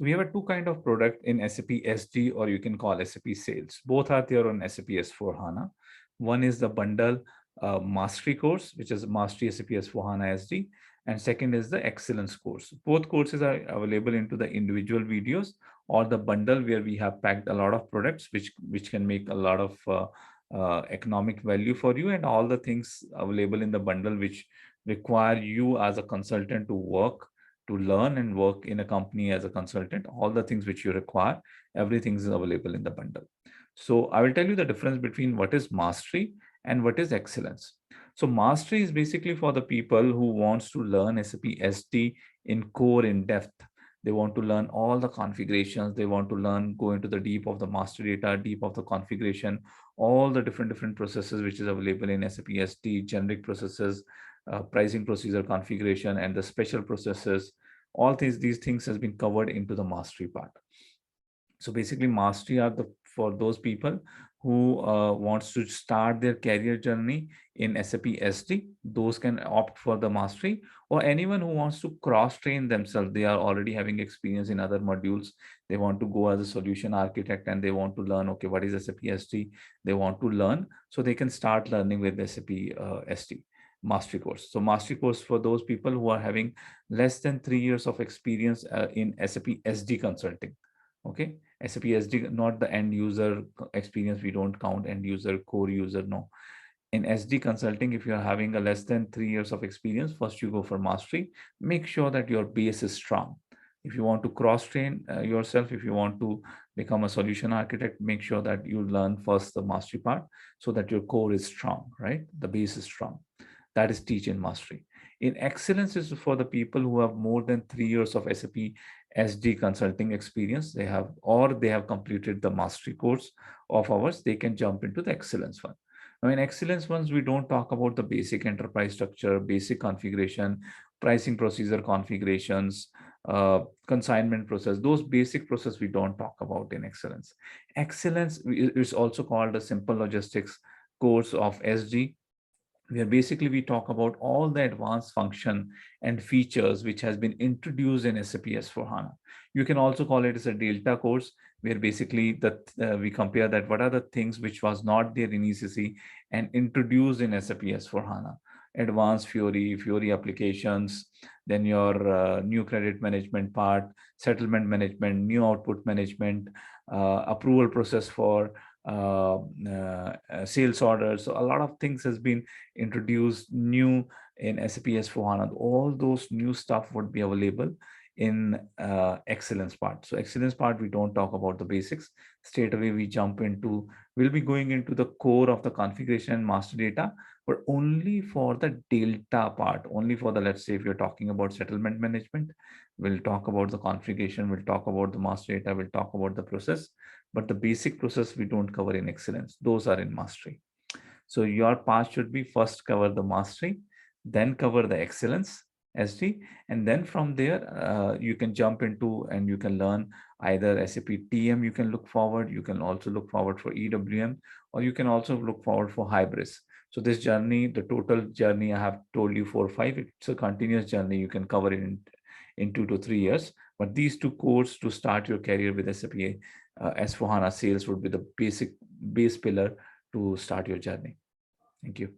So we have a two kind of product in SAP SD, or you can call SAP Sales. Both are there on SAP S/4HANA. One is the bundle mastery course, which is Mastery SAP S/4HANA SD, and second is the Excellence course. Both courses are available into the individual videos or the bundle, where we have packed a lot of products which can make a lot of economic value for you, and all the things available in the bundle which require you as a consultant to work, to learn and work in a company as a consultant. All the things which you require, everything is available in the bundle. So I will tell you the difference between what is mastery and what is excellence. So mastery is basically for the people who wants to learn SAP SD in core, in depth. They want to learn all the configurations. They want to learn, go into the deep of the master data, deep of the configuration, all the different processes which is available in SAP SD, generic processes, pricing procedure configuration, and the special processes. All these things has been covered into the mastery part. So basically mastery are the for those people who wants to start their career journey in SAP SD. Those can opt for the mastery, or anyone who wants to cross train themselves. They are already having experience in other modules. They want to go as a solution architect and they want to learn, okay, what is SAP SD? They want to learn, so they can start learning with SAP SD mastery course. So mastery course for those people who are having less than 3 years of experience in SAP SD consulting. Okay, SAP SD, not the end user experience. We don't count end user, core user. No. In SD consulting, if you're having a less than 3 years of experience, first you go for mastery. Make sure that your base is strong. If you want to cross train yourself, if you want to become a solution architect, make sure that you learn first the mastery part so that your core is strong, right? The base is strong. That is teach in mastery. In excellence is for the people who have more than 3 years of SAP SD consulting experience. They have, or they have completed the mastery course of ours. They can jump into the excellence one. Now, in excellence ones, we don't talk about the basic enterprise structure, basic configuration, pricing procedure configurations, consignment process. Those basic process we don't talk about in excellence. Excellence is also called a simple logistics course of SD, where basically we talk about all the advanced function and features which has been introduced in SAP S/4HANA. You can also call it as a Delta course, where basically we compare that what are the things which was not there in ECC and introduced in SAP S/4HANA. Advanced Fiori applications, then your new credit management part, settlement management, new output management, approval process for sales orders. So a lot of things has been introduced new in SAP S/4HANA. All those new stuff would be available in excellence part. So excellence part, we don't talk about the basics. Straight away we jump into, we'll be going into the core of the configuration and master data, but only for the delta part, only for the, let's say if you're talking about settlement management, we'll talk about the configuration, we'll talk about the master data, we'll talk about the process, but the basic process we don't cover in excellence. Those are in mastery. So your path should be first cover the mastery, then cover the excellence SD, and then from there you can jump into and you can learn either SAP TM. You can look forward. You can also look forward for EWM, or you can also look forward for Hybris. So this journey, the total journey I have told you 4 or 5. It's a continuous journey. You can cover it in 2 to 3 years. But these two courses to start your career with SAP S/4HANA sales would be the basic base pillar to start your journey. Thank you.